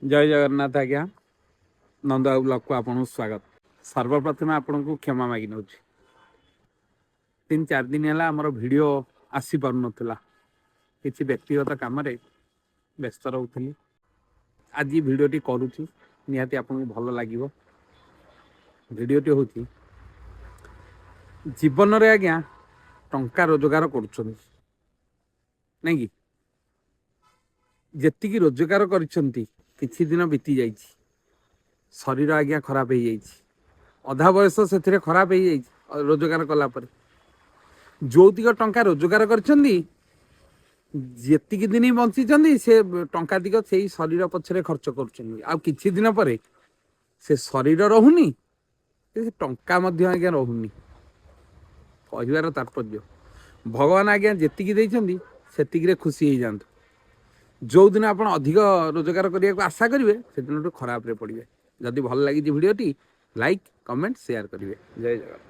जय जगन्नाथ आज्ञा नंदा ब्लॉग को आपन स्वागत। सर्वप्रथम आपन को क्षमा मागी नौ 3-4 दिन है आमर वीडियो आसी पार नाला कि व्यक्तिगत काम व्यस्त रोली। आज भिडटी करुँची निहाती आपन को भल लगे। भिडटी हूँ जीवन रे आज्ञा टंका रोजगार कर नहीं कि जेतिकी रोजगार करिसेंती किछि दिन बीती जाइछि शरीर आज्ञा खराब हो जाइछि अधा बयस से खराब हो जाइछि रोजगार कला पर जोतिक टंका रोजगार करिसेंती जेतिकी दिन बंचिचंदी से टंका दिक से शरीर पछरे खर्च करुछंती आ किछि दिन पर से शरीर रहुनी से टंका मध्य आज्ञा रहुनी। कहबार तात्पर्य भगवान आज्ञा जेतिकी देइछंती सेतिकी रे खुशी हो जांतु। जो दिन आप अधिक रोजगार करने को आशा करेंगे से दिन खराब रे पड़े। जदि भल लगी भिडियोटी लाइक कमेंट शेयर करेंगे। जय जगन्नाथ।